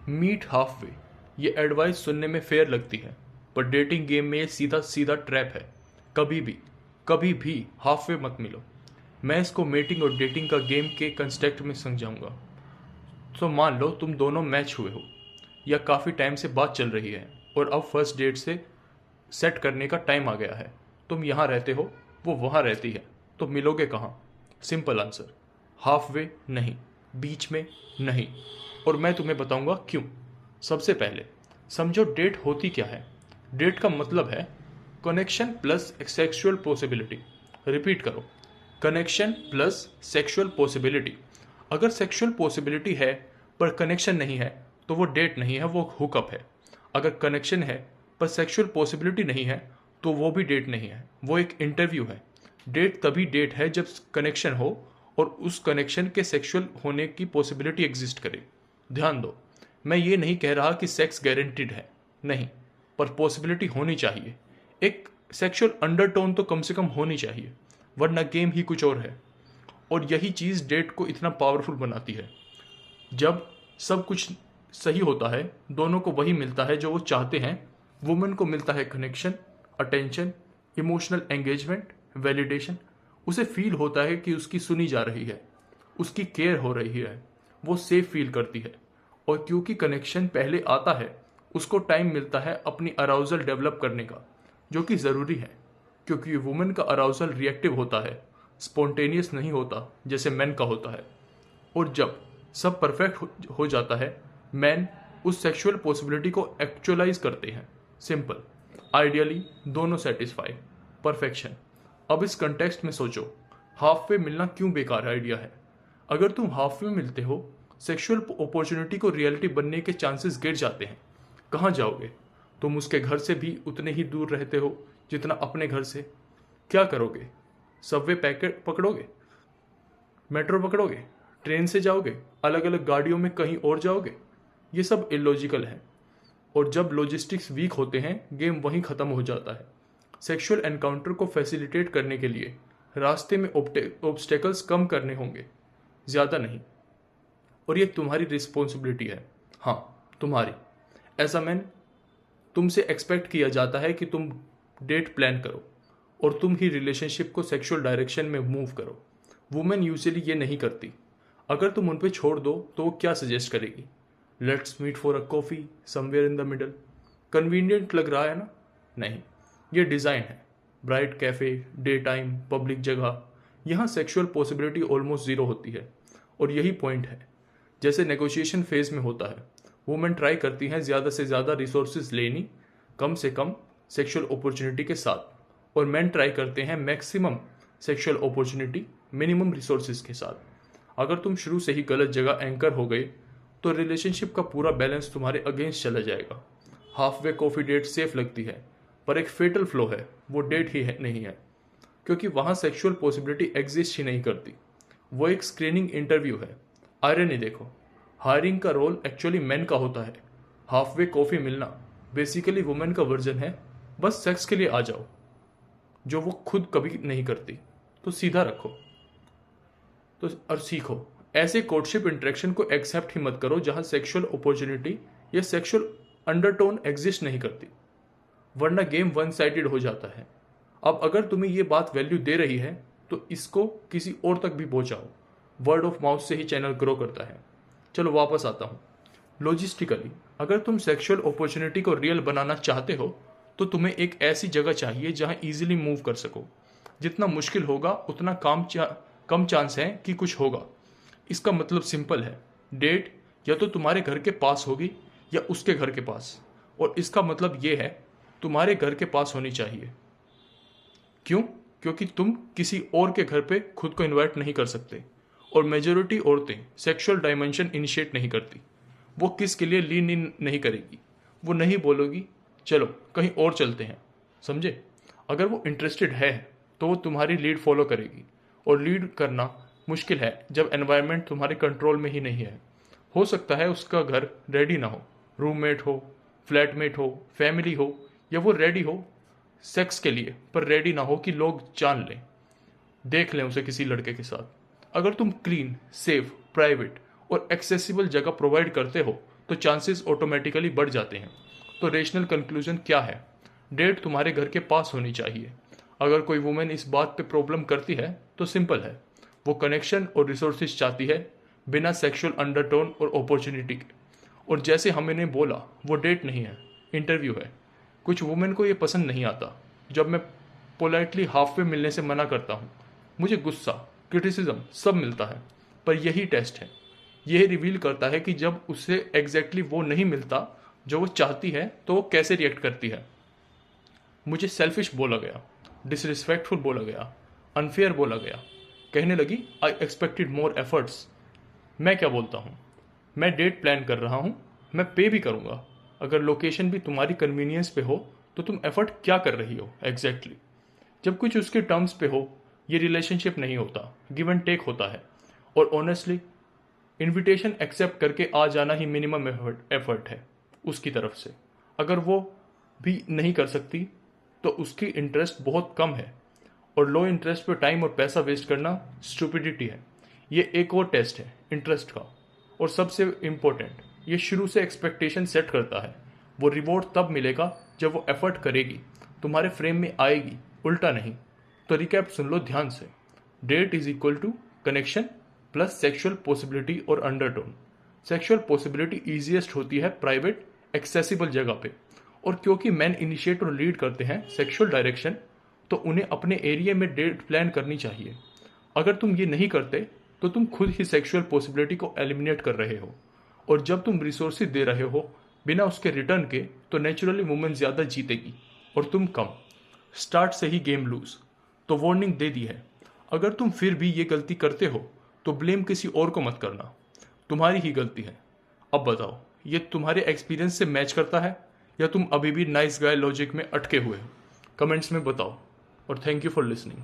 Meet half way, ये advice सुनने में फेयर लगती है, पर डेटिंग गेम में ये सीधा सीधा ट्रैप है। कभी भी हाफ वे मत मिलो। मैं इसको मेटिंग और डेटिंग का गेम के कंस्ट्रक्ट में समझाऊंगा। तो मान लो तुम दोनों मैच हुए हो, या काफ़ी टाइम से बात चल रही है, और अब फर्स्ट डेट से सेट करने का टाइम आ गया है। तुम यहाँ रहते हो, वो वहाँ रहती है, तो मिलोगे कहाँ? सिंपल आंसर, हाफ वे नहीं, बीच में नहीं। और मैं तुम्हें बताऊंगा क्यों। सबसे पहले समझो डेट होती क्या है। डेट का मतलब है connection plus sexual possibility. Repeat करो, कनेक्शन प्लस सेक्सुअल पॉसिबिलिटी। अगर सेक्सुअल पॉसिबिलिटी है पर कनेक्शन नहीं है तो वो डेट नहीं है, वो हुकअप है। अगर कनेक्शन है पर सेक्सुअल पॉसिबिलिटी नहीं है तो वो भी डेट नहीं है, वो एक इंटरव्यू है। डेट तभी डेट है जब कनेक्शन हो और उस कनेक्शन के सेक्सुअल होने की पॉसिबिलिटी एग्जिस्ट करे। ध्यान दो, मैं ये नहीं कह रहा कि सेक्स गारंटीड है, नहीं, पर पॉसिबिलिटी होनी चाहिए। एक सेक्सुअल अंडरटोन तो कम से कम होनी चाहिए, वरना गेम ही कुछ और है। और यही चीज़ डेट को इतना पावरफुल बनाती है। जब सब कुछ सही होता है, दोनों को वही मिलता है जो वो चाहते हैं। वुमेन को मिलता है connection, attention, emotional engagement, validation. उसे फील होता है कि उसकी सुनी जा रही है, उसकी केयर हो रही है, वो सेफ फील करती है। और क्योंकि कनेक्शन पहले आता है, उसको टाइम मिलता है अपनी अराउजल डेवलप करने का, जो कि ज़रूरी है, क्योंकि वुमेन का अराउजल रिएक्टिव होता है, स्पॉन्टेनियस नहीं होता जैसे मैन का होता है। और जब सब परफेक्ट हो जाता है, मैन उस सेक्सुअल पॉसिबिलिटी को एक्चुअलाइज करते हैं। सिंपल, आइडियली दोनों सेटिस्फाई, परफेक्शन। अब इस कंटेक्स्ट में सोचो, हाफ वे मिलना क्यों बेकार आइडिया है। अगर तुम हाफ वे मिलते हो, सेक्सुअल अपॉर्चुनिटी को रियलिटी बनने के चांसेस गिर जाते हैं। कहाँ जाओगे? तुम उसके घर से भी उतने ही दूर रहते हो जितना अपने घर से। क्या करोगे? सबवे पैकेट पकड़ोगे, मेट्रो पकड़ोगे, ट्रेन से जाओगे, अलग अलग गाड़ियों में कहीं और जाओगे? ये सब इलॉजिकल है। और जब लॉजिस्टिक्स वीक होते हैं, गेम वहीं ख़त्म हो जाता है। सेक्सुअल एनकाउंटर को फैसिलिटेट करने के लिए रास्ते में ऑब्स्टेकल्स कम करने होंगे, ज़्यादा नहीं। और ये तुम्हारी रिस्पॉन्सिबिलिटी है, हाँ तुम्हारी। ऐसा मैन, तुमसे एक्सपेक्ट किया जाता है कि तुम डेट प्लान करो और तुम ही रिलेशनशिप को सेक्सुअल डायरेक्शन में मूव करो। वुमेन यूजुअली ये नहीं करती। अगर तुम उन पे छोड़ दो तो वो क्या सजेस्ट करेगी? Let's meet for a coffee somewhere in the middle. Convenient लग रहा है ना? नहीं, ये डिज़ाइन है। Bright cafe, daytime, public जगह, यहाँ सेक्सुअल पॉसिबिलिटी ऑलमोस्ट ज़ीरो होती है। और यही पॉइंट है। जैसे नेगोशिएशन फेज में होता है, वुमेन ट्राई करती हैं ज़्यादा से ज़्यादा रिसोर्सेज लेनी, कम से कम सेक्सुअल अपॉर्चुनिटी के साथ, और मैन ट्राई करते हैं maximum sexual opportunity minimum resources के साथ। अगर तुम शुरू से ही गलत जगह एंकर हो गए तो रिलेशनशिप का पूरा बैलेंस तुम्हारे अगेंस्ट चला जाएगा। Halfway coffee date safe लगती है, पर एक फेटल फ्लो है, वो डेट ही नहीं है, क्योंकि वहाँ सेक्सुअल पॉसिबिलिटी एग्जिस्ट ही नहीं करती। वो एक स्क्रीनिंग इंटरव्यू है। आयरनी देखो, हायरिंग का रोल एक्चुअली मैन का होता है। हाफ वे कॉफ़ी मिलना बेसिकली वुमेन का वर्जन है, बस सेक्स के लिए आ जाओ, जो वो खुद कभी नहीं करती। तो सीधा रखो तो और सीखो। ऐसे कोर्टशिप इंटरेक्शन को एक्सेप्ट ही मत करो जहां सेक्सुअल अपॉर्चुनिटी या सेक्सुअल अंडरटोन एग्जिस्ट नहीं करती, वरना गेम वन साइडेड हो जाता है। अब अगर तुम्हें ये बात वैल्यू दे रही है तो इसको किसी और तक भी पहुंचाओ। वर्ड ऑफ माउथ से ही चैनल ग्रो करता है। चलो वापस आता हूँ। लॉजिस्टिकली, अगर तुम सेक्सुअल अपॉर्चुनिटी को रियल बनाना चाहते हो तो तुम्हें एक ऐसी जगह चाहिए जहां इजीली मूव कर सको। जितना मुश्किल होगा उतना कम चांस है कि कुछ होगा। इसका मतलब सिंपल है, डेट या तो तुम्हारे घर के पास होगी या उसके घर के पास। और इसका मतलब ये है, तुम्हारे घर के पास होनी चाहिए। क्यों? क्योंकि तुम किसी और के घर पे खुद को इन्वाइट नहीं कर सकते। और मेजोरिटी औरतें सेक्सुअल डायमेंशन इनिशिएट नहीं करती। वो किस के लिए लीन इन नहीं करेगी, वो नहीं बोलोगी चलो कहीं और चलते हैं, समझे? अगर वो इंटरेस्टेड है तो वो तुम्हारी लीड फॉलो करेगी। और लीड करना मुश्किल है जब एनवायरनमेंट तुम्हारे कंट्रोल में ही नहीं है। हो सकता है उसका घर रेडी ना हो, रूममेट हो, फ्लैटमेट हो, फैमिली हो, या वो रेडी हो सेक्स के लिए पर रेडी ना हो कि लोग जान लें, देख लें उसे किसी लड़के के साथ। अगर तुम क्लीन, सेफ, प्राइवेट और एक्सेसिबल जगह प्रोवाइड करते हो तो चांसेस ऑटोमेटिकली बढ़ जाते हैं। तो रेशनल कंक्लूजन क्या है? डेट तुम्हारे घर के पास होनी चाहिए। अगर कोई वुमेन इस बात पे प्रॉब्लम करती है तो सिंपल है, वो कनेक्शन और रिसोर्सेज चाहती है, बिना सेक्सुअल अंडरटोन और अपॉर्चुनिटी के। और जैसे हमने बोला, वो डेट नहीं है, इंटरव्यू है। कुछ वुमेन को ये पसंद नहीं आता जब मैं पोलाइटली हाफ वे मिलने से मना करता हूँ। मुझे गुस्सा, क्रिटिसिज्म सब मिलता है, पर यही टेस्ट है। यह रिवील करता है कि जब उसे एग्जैक्टली वो नहीं मिलता जो वो चाहती है तो वो कैसे रिएक्ट करती है। मुझे सेल्फिश बोला गया, डिसरिस्पेक्टफुल बोला गया, अनफेयर बोला गया। कहने लगी आई एक्सपेक्टेड मोर एफर्ट्स। मैं क्या बोलता हूँ? मैं डेट प्लान कर रहा हूँ, मैं पे भी करूँगा। अगर लोकेशन भी तुम्हारी कन्वीनियंस पे हो तो तुम एफर्ट क्या कर रही हो एग्जैक्टली? जब कुछ उसके टर्म्स पे हो, ये रिलेशनशिप नहीं होता, गिव एंड टेक होता है। और ऑनेस्टली इनविटेशन एक्सेप्ट करके आ जाना ही मिनिमम एफर्ट है उसकी तरफ से। अगर वो भी नहीं कर सकती तो उसकी इंटरेस्ट बहुत कम है, और लो इंटरेस्ट पे टाइम और पैसा वेस्ट करना स्टूपिडिटी है। ये एक और टेस्ट है इंटरेस्ट का। और सबसे इम्पोर्टेंट, ये शुरू से एक्सपेक्टेशन सेट करता है। वो रिवॉर्ड तब मिलेगा जब वो एफर्ट करेगी, तुम्हारे फ्रेम में आएगी, उल्टा नहीं। तो रिकैप सुन लो ध्यान से। Date is equal to connection plus sexual possibility और अंडरटोन। सेक्सुअल पॉसिबिलिटी ईजिएस्ट होती है प्राइवेट एक्सेसिबल जगह पे, और क्योंकि मैन इनिशिएट और लीड करते हैं सेक्सुअल डायरेक्शन, तो उन्हें अपने एरिया में डेट प्लान करनी चाहिए। अगर तुम ये नहीं करते तो तुम खुद ही सेक्सुअल पॉसिबिलिटी को एलिमिनेट कर रहे हो, और जब तुम रिसोर्सेज दे रहे हो बिना उसके रिटर्न के, तो नेचुरली वुमेन ज़्यादा जीतेगी और तुम कम। स्टार्ट से ही गेम लूज। तो वार्निंग दे दी है, अगर तुम फिर भी ये गलती करते हो तो ब्लेम किसी और को मत करना, तुम्हारी ही गलती है। अब बताओ, ये तुम्हारे एक्सपीरियंस से मैच करता है या तुम अभी भी नाइस गाय लॉजिक में अटके हुए हो? कमेंट्स में बताओ। और थैंक यू फॉर लिसनिंग।